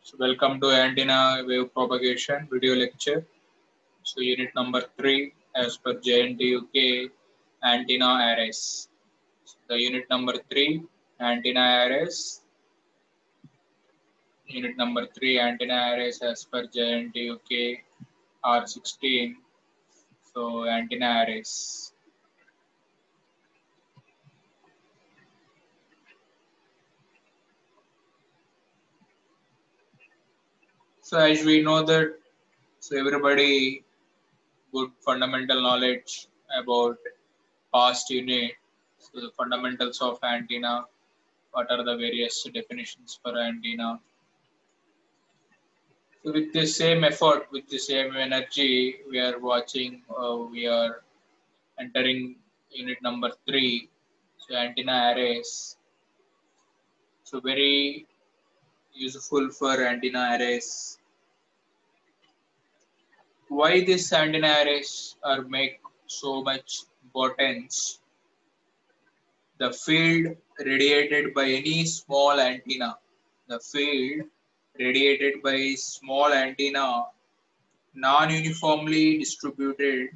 So welcome to antenna wave propagation video lecture. So unit number 3 as per JNTUK antenna arrays. So the unit number 3 antenna arrays. Unit number 3 antenna arrays as per JNTUK R16. So antenna arrays. So as we know that, so everybody good fundamental knowledge about past unit. So the fundamentals of antenna, what are the various definitions for antenna. So with the same effort, with the same energy, we are watching, we are entering unit number 3, so antenna arrays. So very useful for antenna arrays. Why these antenna arrays are make so much importance? The field radiated by any small antenna, the field radiated by small antenna non-uniformly distributed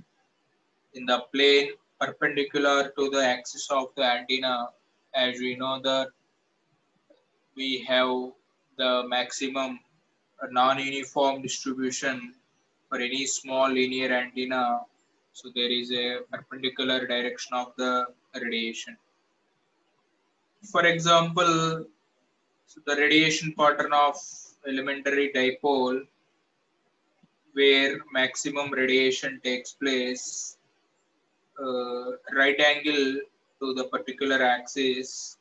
in the plane perpendicular to the axis of the antenna. As we know that we have the maximum non-uniform distribution for any small linear antenna. So there is a perpendicular direction of the radiation. For example, so the radiation pattern of elementary dipole where maximum radiation takes place right angle to the particular axis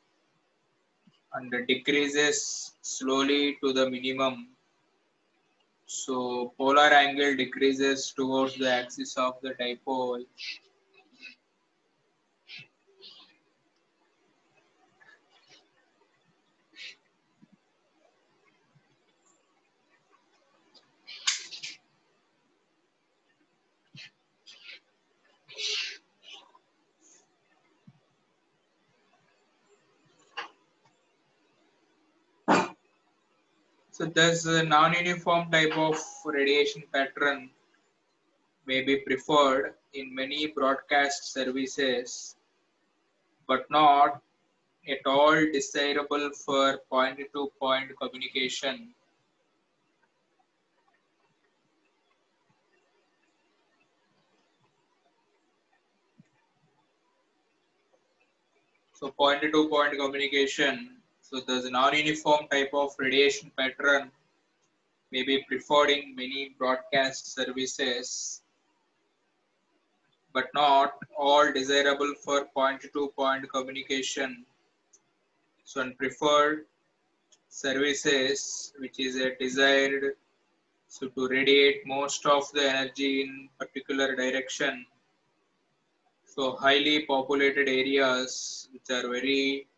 and decreases slowly to the minimum. So polar angle decreases towards the axis of the dipole. So thus a non-uniform type of radiation pattern may be preferred in many broadcast services, but not at all desirable for point-to-point communication. So point-to-point communication, so the non-uniform type of radiation pattern may be preferred in many broadcast services, but not all desirable for point-to-point communication. So unpreferred services which is a desired so to radiate most of the energy in particular direction. So highly populated areas which are very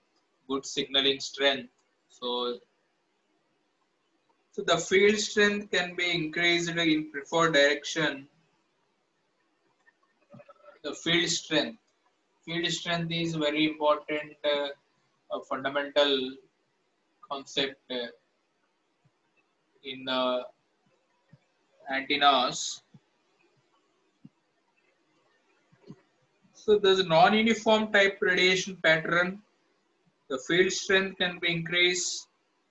good signaling strength. So the field strength can be increased in preferred direction. The field strength is very important, a fundamental concept in antennas. So there's a non-uniform type radiation pattern. The field strength can be increased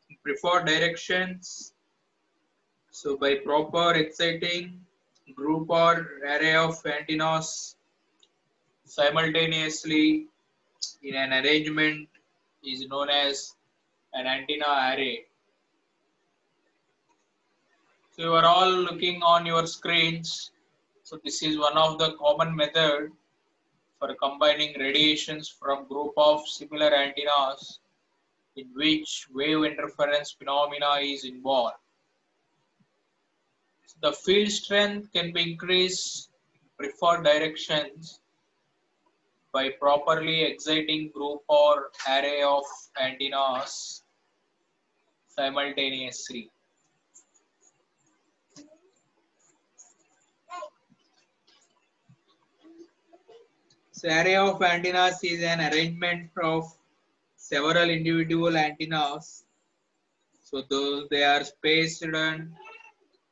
in preferred directions. So by proper exciting group or array of antennas simultaneously in an arrangement is known as an antenna array. So you are all looking on your screens. So this is one of the common method for combining radiations from group of similar antennas in which wave interference phenomena is involved. So the field strength can be increased in preferred directions by properly exciting group or array of antennas simultaneously. So array of antennas is an arrangement of several individual antennas. So those they are spaced and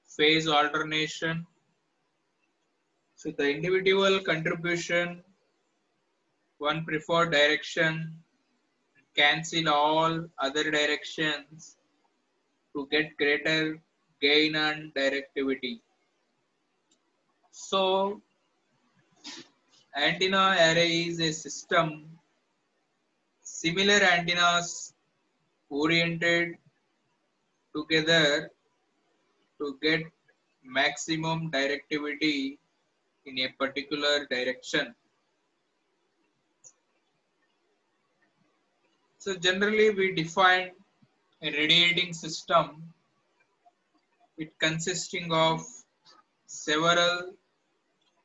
phase alternation. So the individual contribution, one preferred direction, cancel all other directions to get greater gain and directivity. So antenna array is a system, similar antennas oriented together to get maximum directivity in a particular direction. So generally we define a radiating system, it consisting of several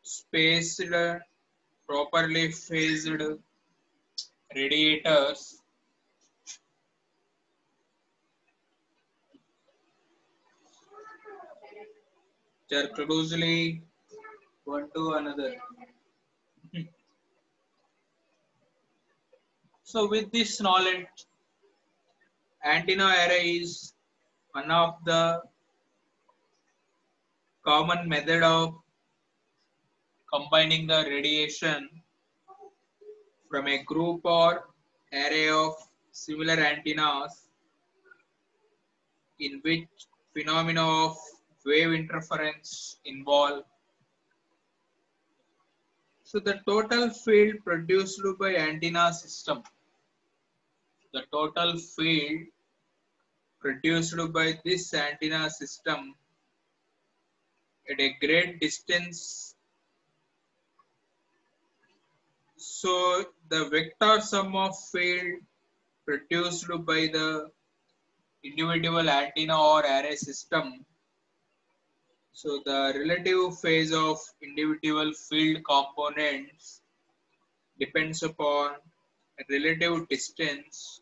spaced, properly phased radiators which are closely one to another. So with this knowledge, antenna array is one of the common method of combining the radiation from a group or array of similar antennas in which phenomena of wave interference involve. So the total field produced by antenna system, the total field produced by this antenna system at a great distance. So the vector sum of field produced by the individual antenna or array system. So the relative phase of individual field components depends upon relative distance.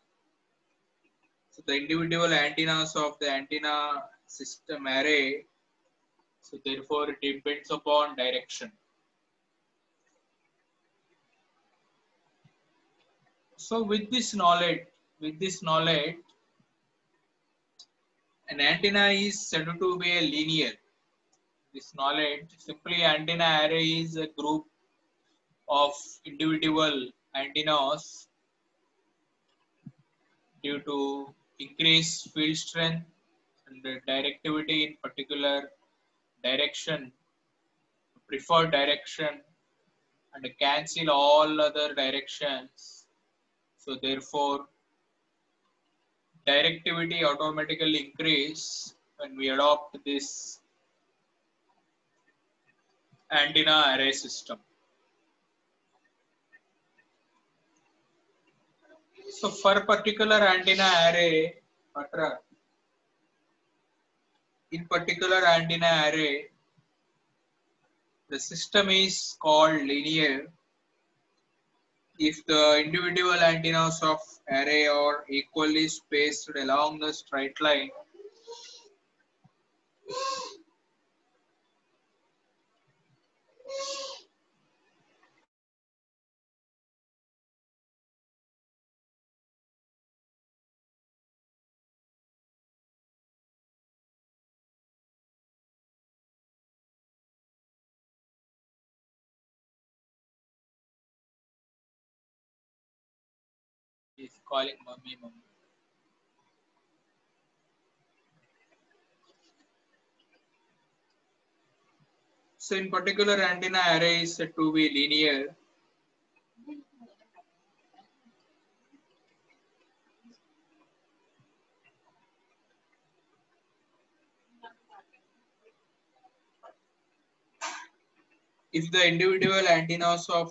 So the individual antennas of the antenna system array, so therefore it depends upon direction. So with this knowledge, an antenna is said to be a linear. This knowledge, simply antenna array is a group of individual antennas due to increased field strength and directivity in particular direction, preferred direction, and cancel all other directions. So therefore, directivity automatically increase when we adopt this antenna array system. So for particular antenna array, in particular antenna array, the system is called linear. If the individual antennas of array are equally spaced along the straight line, is calling mummy mummy. So in particular antenna array is said to be linear. If the individual antennas of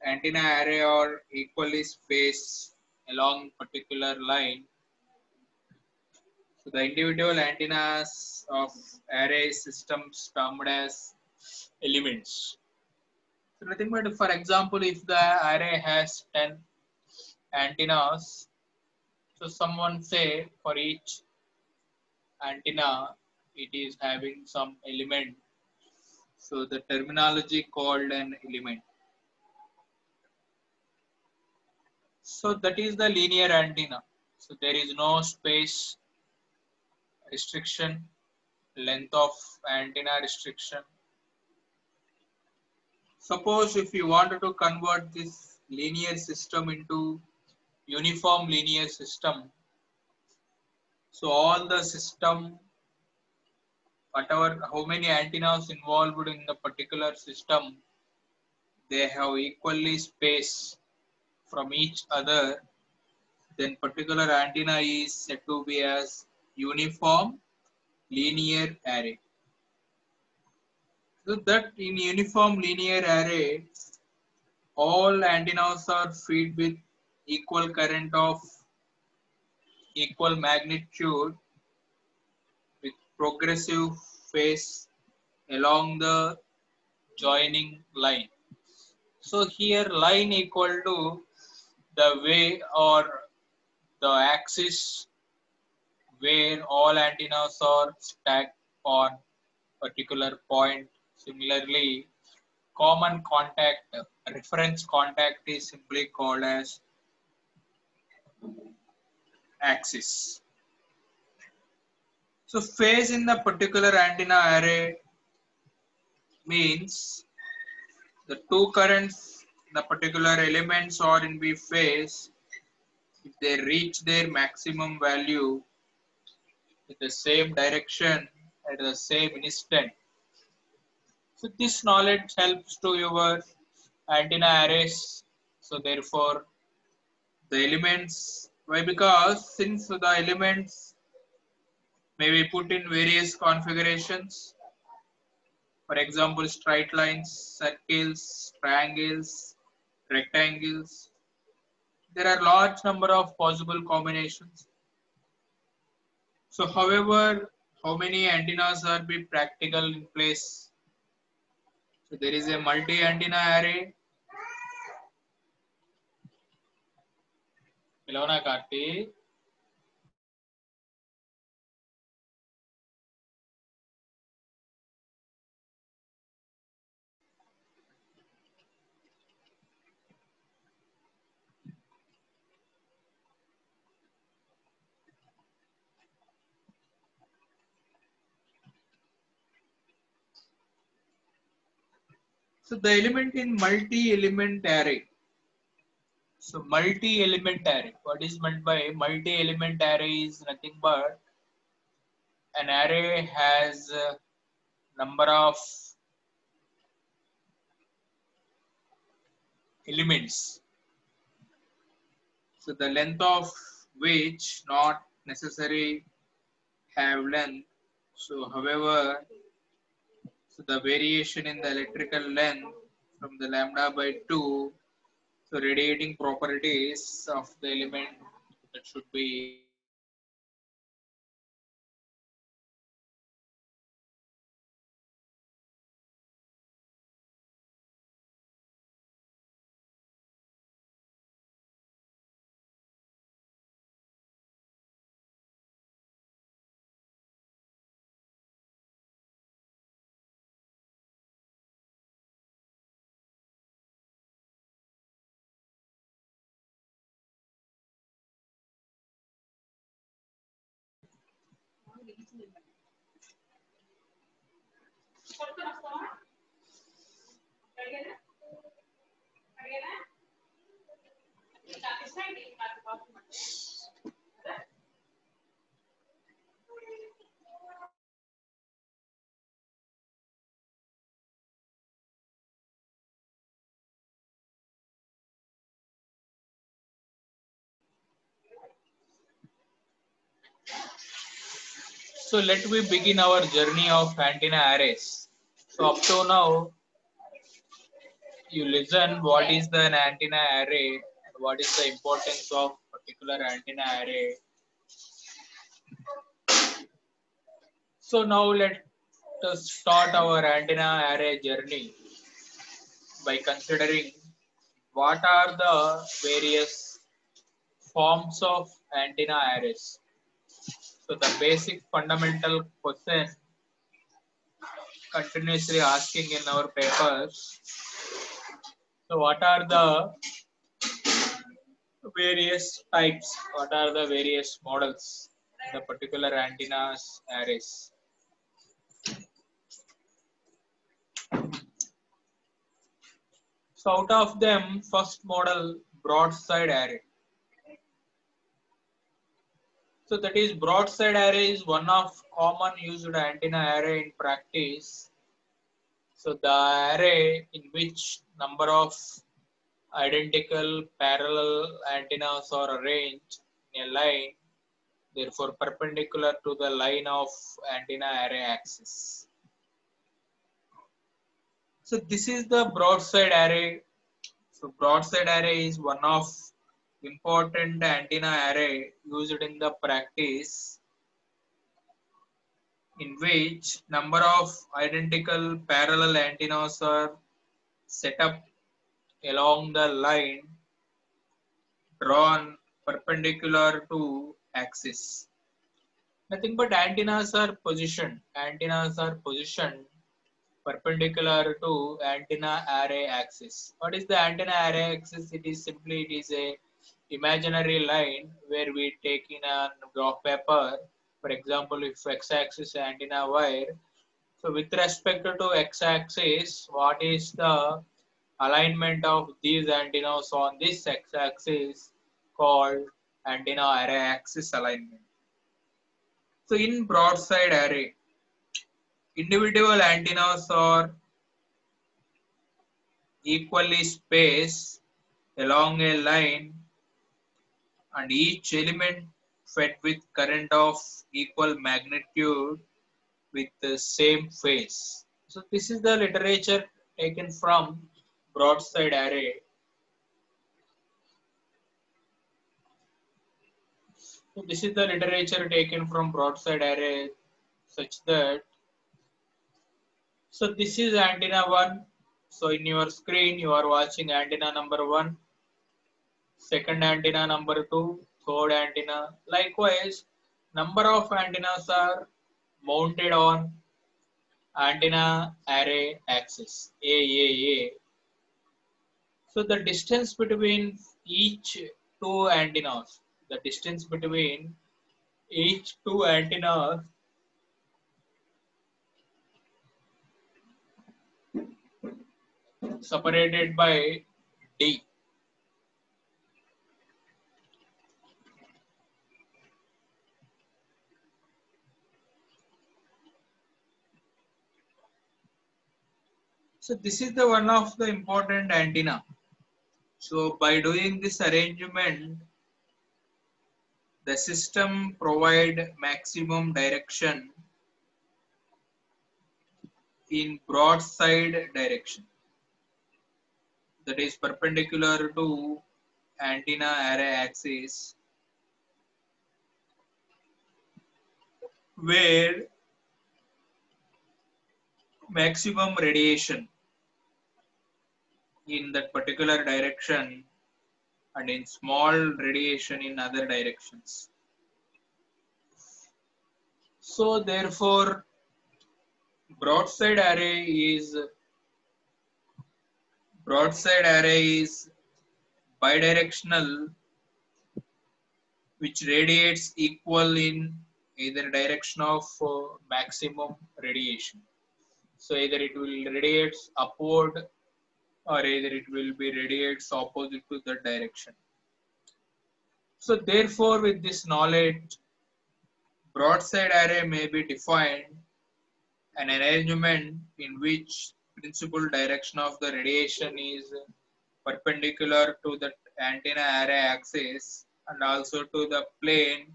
antenna array are equally spaced along particular line, so the individual antennas of array systems termed as elements. So nothing but, for example, if the array has 10 antennas, so someone say for each antenna it is having some element. So the terminology called an element. So that is the linear antenna. So there is no space restriction, length of antenna restriction. Suppose if you wanted to convert this linear system into uniform linear system, so all the system, whatever, how many antennas involved in the particular system, they have equally space from each other, then particular antenna is said to be as uniform linear array. So that in uniform linear array, all antennas are fed with equal current of equal magnitude with progressive phase along the joining line. So here line equal to the way or the axis where all antennas are stacked on particular point. Similarly, common contact, reference contact is simply called as axis. So phase in the particular antenna array means the two currents in the particular elements are in B phase if they reach their maximum value in the same direction at the same instant. So this knowledge helps to your antenna arrays. So therefore the elements, why? Because since the elements may be put in various configurations, for example straight lines, circles, triangles, rectangles, there are large number of possible combinations. So however, how many antennas are be practical in place? So there is a multi antenna array. Ilona Karti. So the element in multi-element array. So multi-element array. What is meant by multi-element array is nothing but an array has a number of elements. So the length of which not necessary have length. So however, so the variation in the electrical length from the lambda by 2, so radiating properties of the element that should be So let me begin our journey of antenna arrays. So up to now, you listen what is the antenna array and what is the importance of particular antenna array. So now let us start our antenna array journey by considering what are the various forms of antenna arrays. So the basic fundamental question continuously asking in our papers. So what are the various types? What are the various models in the particular antennas arrays? So out of them, first model broadside array. So that is broadside array is one of common used antenna array in practice. So the array in which number of identical parallel antennas are arranged in a line, therefore perpendicular to the line of antenna array axis. So this is the broadside array. So broadside array is one of important antenna array used in the practice in which number of identical parallel antennas are set up along the line drawn perpendicular to axis. Nothing but antennas are positioned. Antennas are positioned perpendicular to antenna array axis. What is the antenna array axis? It is a imaginary line where we take in a graph paper. For example, if x-axis antenna wire, so with respect to x-axis, what is the alignment of these antennas on this x-axis called antenna array axis alignment. So in broadside array, individual antennas are equally spaced along a line and each element fed with current of equal magnitude with the same phase. So this is the literature taken from broadside array. So this is the literature taken from broadside array such that, so this is antenna 1. So in your screen you are watching antenna number 1, second antenna number 2, third antenna. Likewise, number of antennas are mounted on antenna array axis AAA. So the distance between each two antennas, the distance between each two antennas separated by D. So this is the one of the important antenna. So by doing this arrangement, the system provide maximum direction in broadside direction, that is perpendicular to antenna array axis, where maximum radiation in that particular direction and in small radiation in other directions. So therefore broadside array is bidirectional, which radiates equal in either direction of maximum radiation. So either it will radiate upward or either it will be radiates opposite to the direction. So therefore, with this knowledge, broadside array may be defined an arrangement in which principal direction of the radiation is perpendicular to the antenna array axis and also to the plane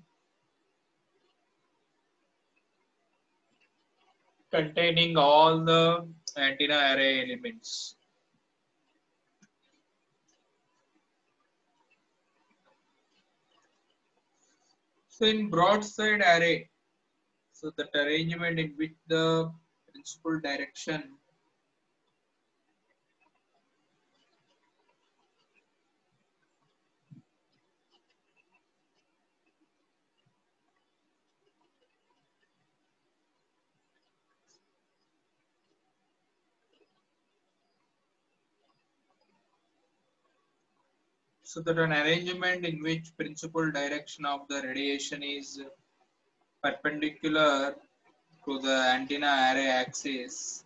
containing all the antenna array elements. So in broadside array, so that arrangement in which the principal direction so that an arrangement in which principal direction of the radiation is perpendicular to the antenna array axis,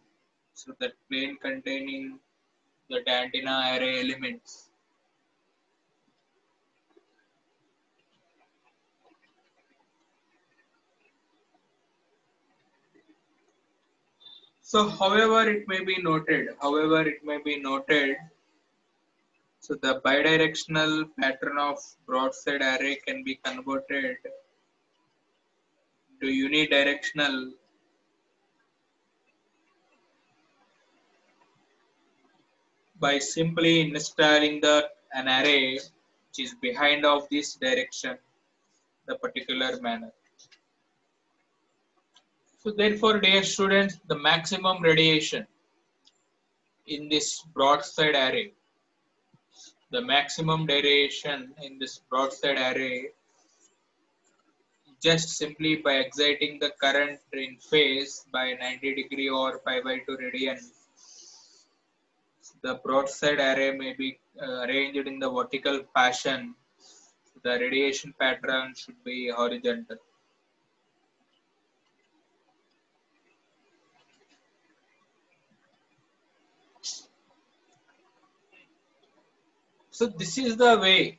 so that plane containing the antenna array elements. So however it may be noted, so the bidirectional pattern of broadside array can be converted to unidirectional by simply installing an array which is behind of this direction the particular manner. So therefore, dear students, the maximum radiation in this broadside array, the maximum radiation in this broadside array, just simply by exciting the current in phase by 90 degree or pi by 2 radian, the broadside array may be arranged in the vertical fashion. The radiation pattern should be horizontal. So this is the way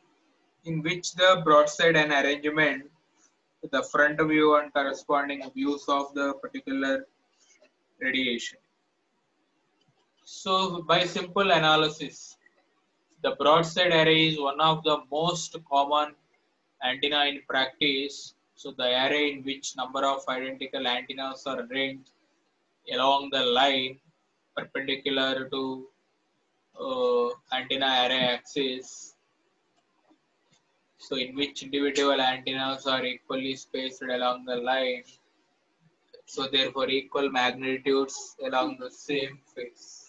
in which the broadside and arrangement, the front view and corresponding views of the particular radiation. So by simple analysis, the broadside array is one of the most common antenna in practice. So the array in which number of identical antennas are arranged along the line perpendicular to antenna array axis. So in which individual antennas are equally spaced along the line. So therefore equal magnitudes along the same phase.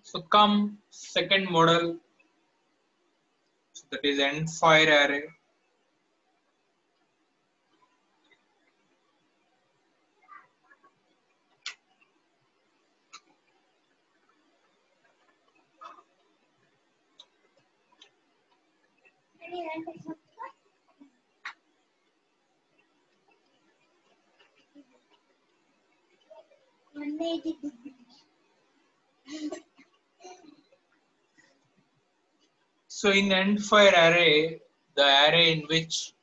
So come second model, so that is end fire array. So in end fire array, the array in which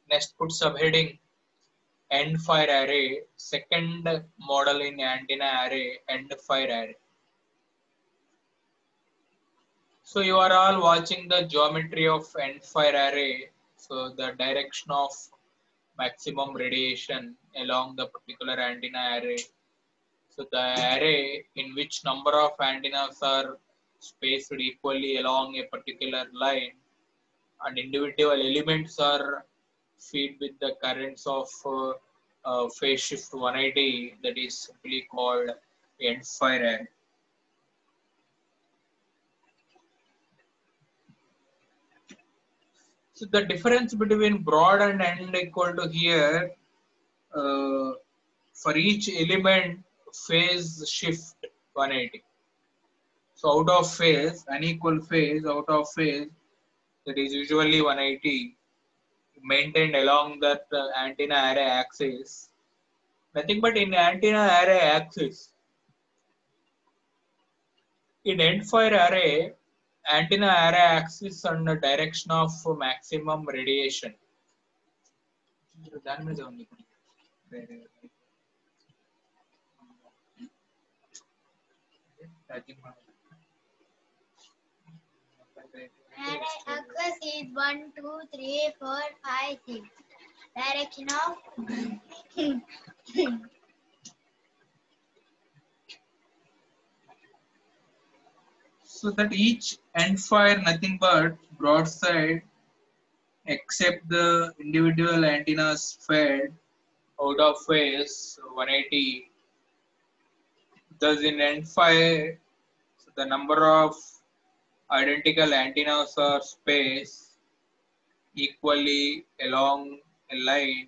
next put subheading end fire array, second model in antenna array, end fire array. So you are all watching the geometry of end fire array. So the direction of maximum radiation along the particular antenna array. So the array in which number of antennas are spaced equally along a particular line and individual elements are feed with the currents of phase shift 180, that is simply called end fire array. So the difference between broad and end equal to here, for each element phase shift 180. So out of phase, unequal phase, out of phase, that is usually 180 maintained along that antenna array axis. Nothing but in antenna array axis. In endfire array, antenna array axis and the direction of maximum radiation. Array axis is 1, 2, 3, 4, 5, 6. Direction of So that each endfire nothing but broadside except the individual antennas fed out of phase 180. Thus in endfire, so the number of identical antennas are spaced equally along a line,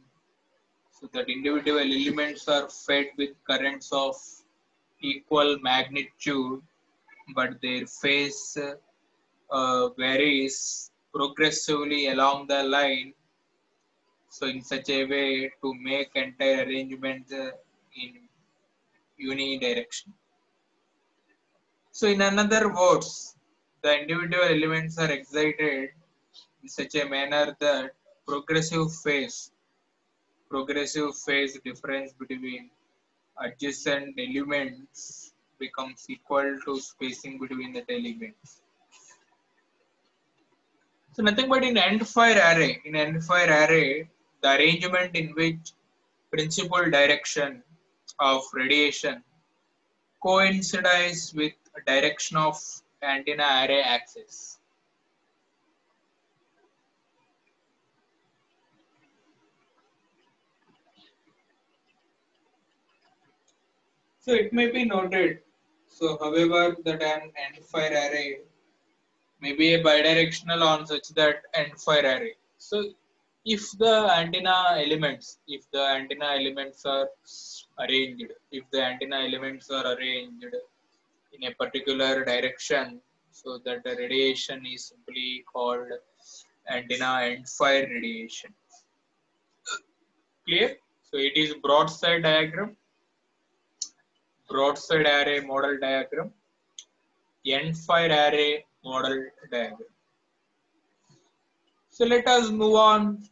so that individual elements are fed with currents of equal magnitude, but their phase varies progressively along the line, so in such a way to make entire arrangement in unidirection. So in another words, the individual elements are excited in such a manner that progressive phase difference between adjacent elements becomes equal to spacing between the elements. So nothing but in endfire array, the arrangement in which principal direction of radiation coincides with direction of antenna array axis. So it may be noted, so however that an endfire array may be a bidirectional on such that endfire array. So if the antenna elements are arranged, in a particular direction, so that the radiation is simply called antenna endfire radiation. Clear? So it is broadside array model diagram, endfire array model diagram. So let us move on.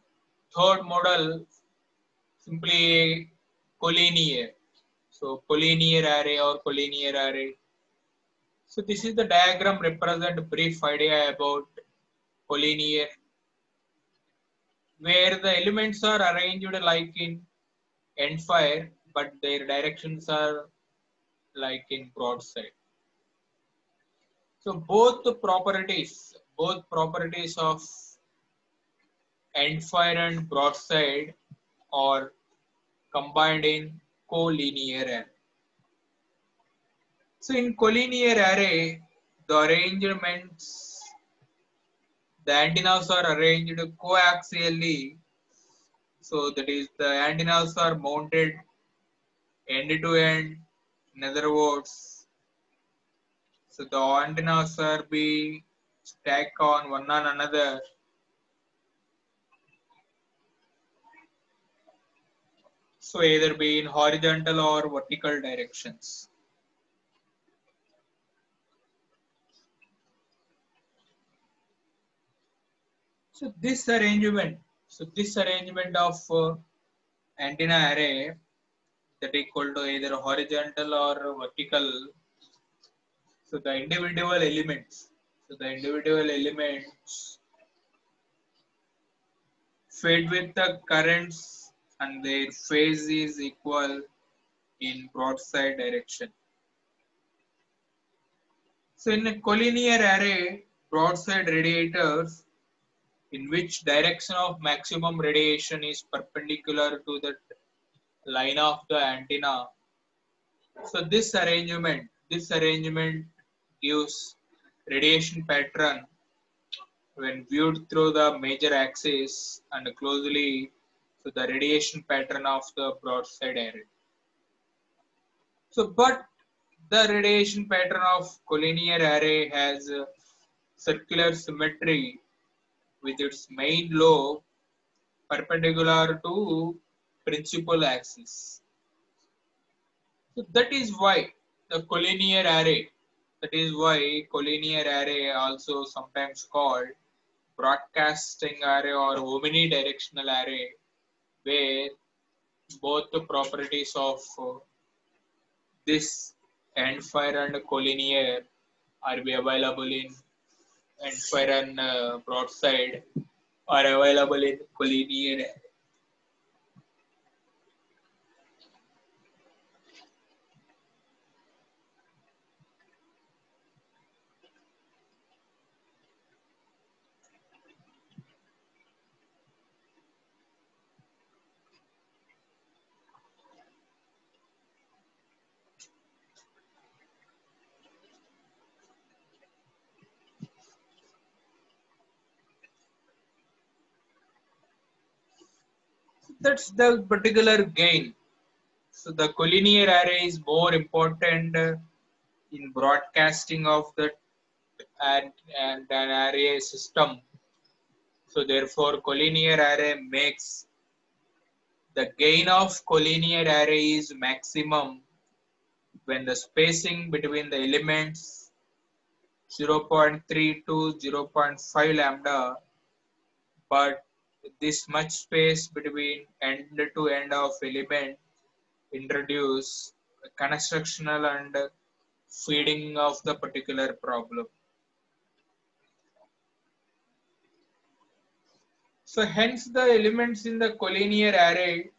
Third model, simply collinear. So collinear array or collinear array. So this is the diagram represent a brief idea about collinear, where the elements are arranged like in endfire, but their directions are like in broadside. So both properties of endfire and broadside are combined in collinear array. So in collinear array, the antennas are arranged coaxially. So that is, the antennas are mounted end to end. In other words, so the antennas are being stacked on one another. So either be in horizontal or vertical directions. So this arrangement of antenna array that equal to either horizontal or vertical. So the individual elements fed with the currents and their phase is equal in broadside direction. So in a collinear array, broadside radiators in which direction of maximum radiation is perpendicular to the line of the antenna. So this arrangement gives radiation pattern when viewed through the major axis and closely to the radiation pattern of the broadside array. So, but the radiation pattern of collinear array has circular symmetry with its main lobe perpendicular to principal axis. So that is why the collinear array, that is why collinear array also sometimes called broadcasting array or omnidirectional array, where both the properties of this end fire and collinear are be available in end fire and broadside are available in collinear array. That's the particular gain. So the collinear array is more important in broadcasting of the and an array system. So therefore, collinear array makes the gain of collinear array is maximum when the spacing between the elements 0.3 to 0.5 lambda, but this much space between end to end of element introduce constructional and feeding of the particular problem. So hence the elements in the collinear array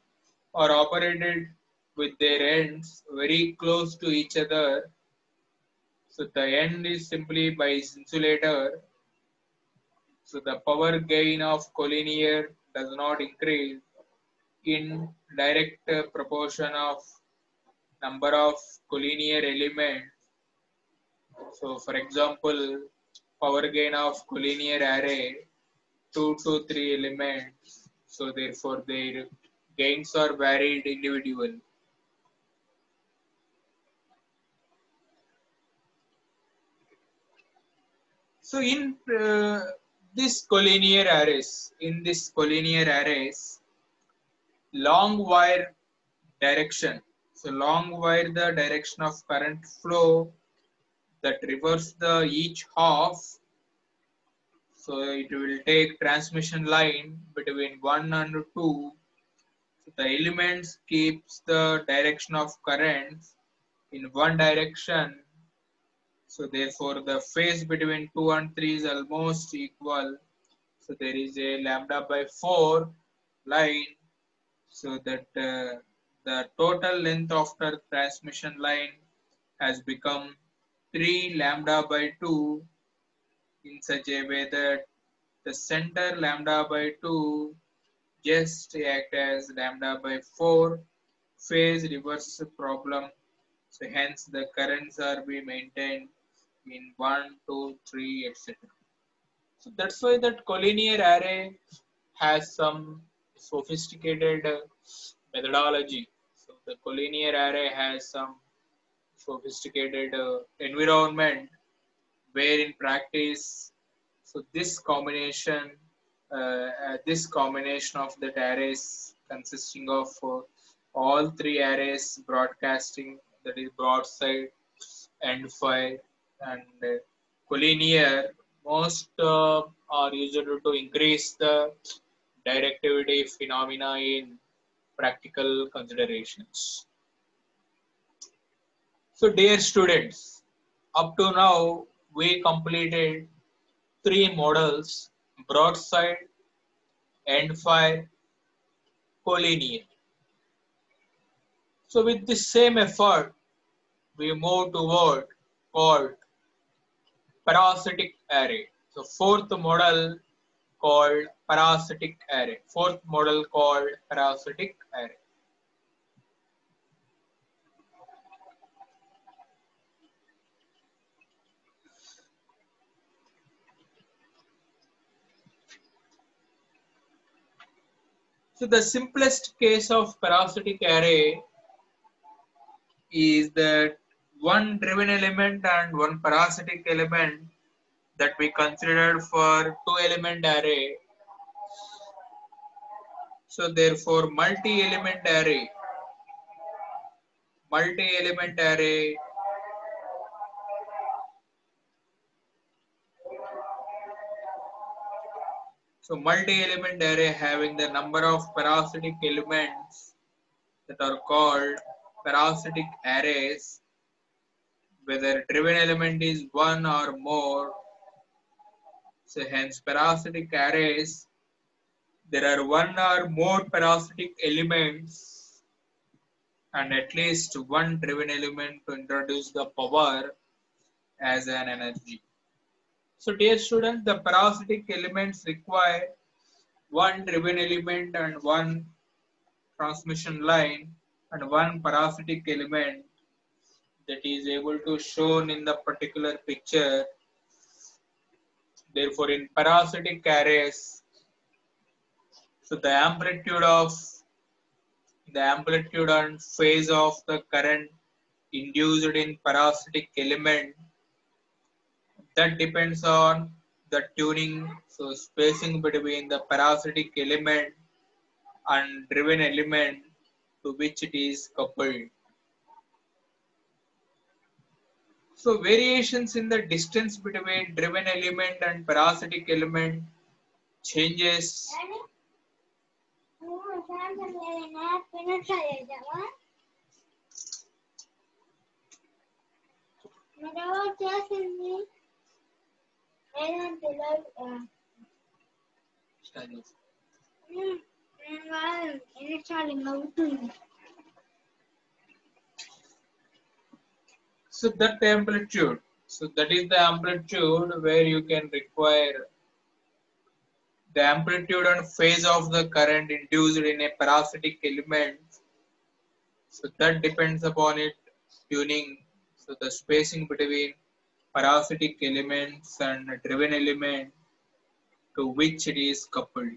are operated with their ends very close to each other. So the end is simply by insulator. So the power gain of collinear does not increase in direct proportion of number of collinear elements. So for example, power gain of collinear array 2 to 3 elements. So therefore their gains are varied individual. So in this collinear arrays, long wire direction. So long wire the direction of current flow that reverse the each half. So it will take transmission line between 1 and 2. So the elements keeps the direction of currents in one direction. So therefore the phase between 2 and 3 is almost equal. So there is a lambda by 4 line. So that the total length of the transmission line has become 3 lambda by 2 in such a way that the center lambda by 2 just act as lambda by 4 phase reverse problem. So hence the currents are be maintained in 1, 2, 3, etc. So that's why that collinear array has some sophisticated methodology. So the collinear array has some sophisticated environment where in practice, so this combination of the arrays consisting of all three arrays broadcasting, that is broadside, end fire, and collinear, most are used to increase the directivity phenomena in practical considerations. So dear students, up to now we completed three models: broadside, end fire, collinear. So with this same effort, we move toward called parasitic array. So fourth model called parasitic array. Fourth model called parasitic array. So the simplest case of parasitic array is that one driven element and one parasitic element that we considered for two element array. So therefore multi-element array So multi-element array having the number of parasitic elements that are called parasitic arrays, whether driven element is one or more. So hence parasitic arrays, there are one or more parasitic elements and at least one driven element to introduce the power as an energy. So dear students, the parasitic elements require one driven element and one transmission line and one parasitic element that is able to shown in the particular picture. Therefore, in parasitic arrays, so the amplitude and phase of the current induced in parasitic element that depends on the tuning, so spacing between the parasitic element and driven element to which it is coupled. So variations in the distance between driven element and parasitic element changes. So that amplitude, so that is the amplitude where you can require the amplitude and phase of the current induced in a parasitic element. So that depends upon it tuning. So the spacing between parasitic elements and driven element to which it is coupled.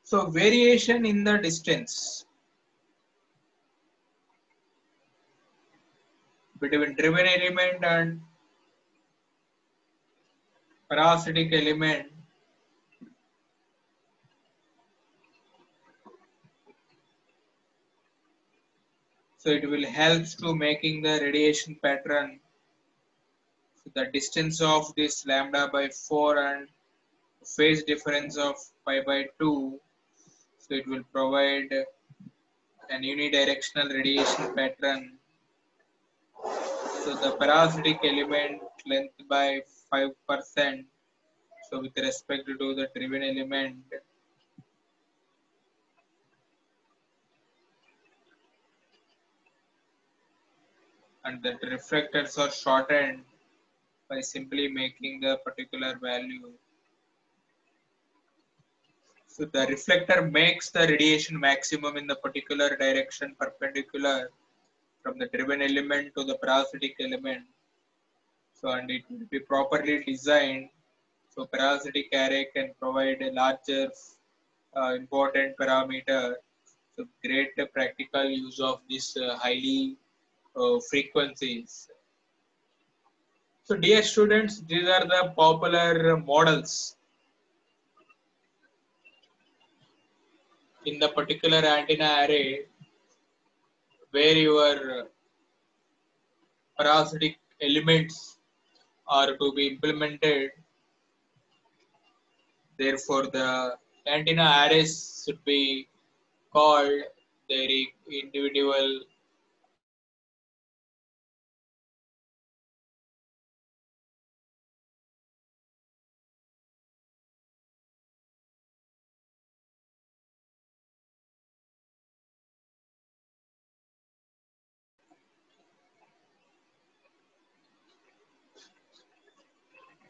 So variation in the distance between driven element and parasitic element so it will help to making the radiation pattern. So the distance of this lambda by 4 and phase difference of pi by 2, so it will provide an unidirectional radiation pattern. So the parasitic element length by 5%, so with respect to the driven element, and the reflectors are shortened by simply making the particular value. So the reflector makes the radiation maximum in the particular direction perpendicular from the driven element to the parasitic element. So and it will be properly designed. So parasitic array can provide a larger important parameter. So great practical use of this highly frequencies. So dear students, these are the popular models in the particular antenna array where your parasitic elements are to be implemented. Therefore, the antenna arrays should be called their individual.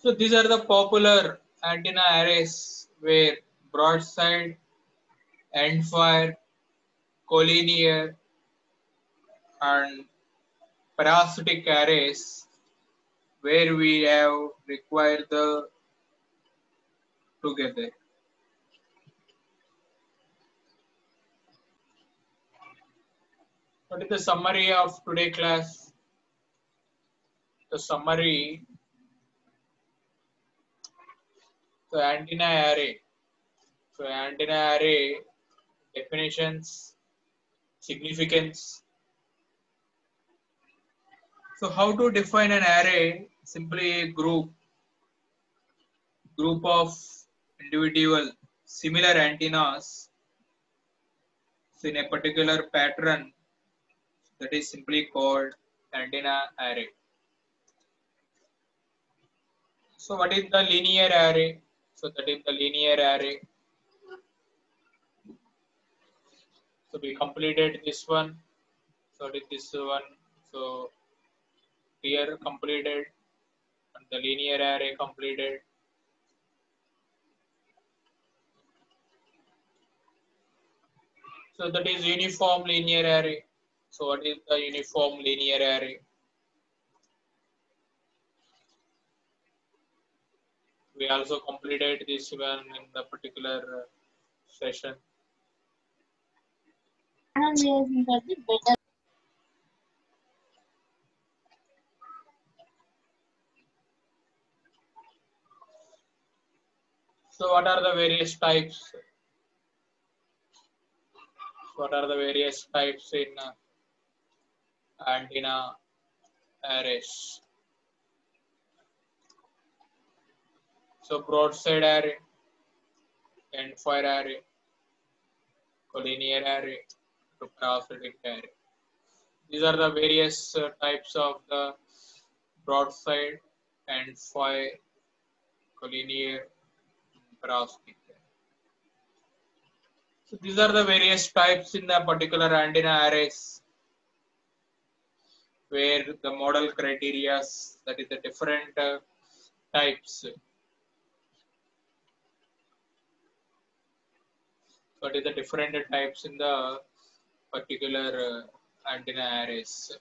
So these are the popular antenna arrays where broadside, endfire, collinear, and parasitic arrays where we have required the together. What is the summary of today class? The summary, the antenna array. So antenna array definitions, significance. So how to define an array? Simply a group of individual similar antennas. So in a particular pattern, that is simply called antenna array. So what is the linear array? So that is the linear array. So we completed this one. So did this one. So here completed and the linear array completed. So that is uniform linear array. So what is the uniform linear array? We also completed this one in the particular session. So what are the various types? What are the various types in antenna arrays? So broadside array, end fire array, collinear array, to parasitic array. These are the various types of the broadside, end fire, collinear, parasitic. So these are the various types in the particular antenna arrays where the model criteria, that is the different types. What is the different types in the particular antenna arrays?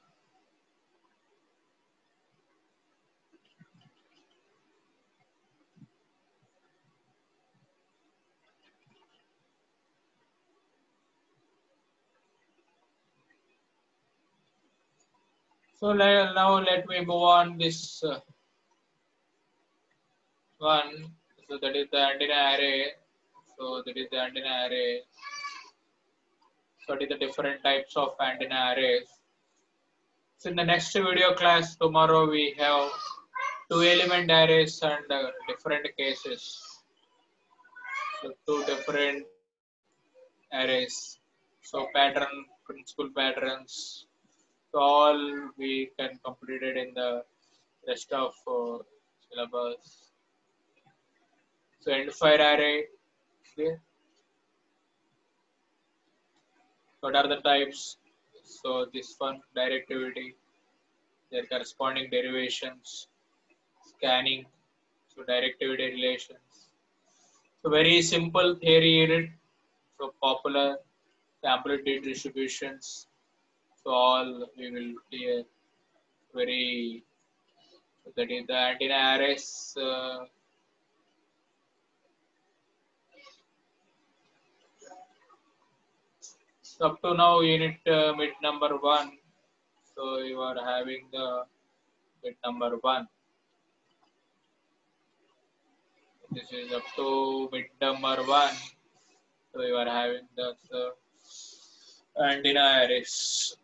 So now let me move on this one. So that is the antenna array. So that is the antenna array. So what is the different types of antenna arrays? So in the next video class tomorrow we have 2-element arrays and different cases. So 2 different arrays. So pattern, principal patterns. So all we can complete it in the rest of syllabus. So end fire array. Clear? What are the types? So this one, directivity, their corresponding derivations, scanning, so directivity relations. So very simple theory unit. So popular amplitude distributions. So all we will clear. Very, so that is the antenna arrays. So up to now unit mid number 1. So you are having the bit number 1. This is up to bit number 1. So you are having the antenna arrays.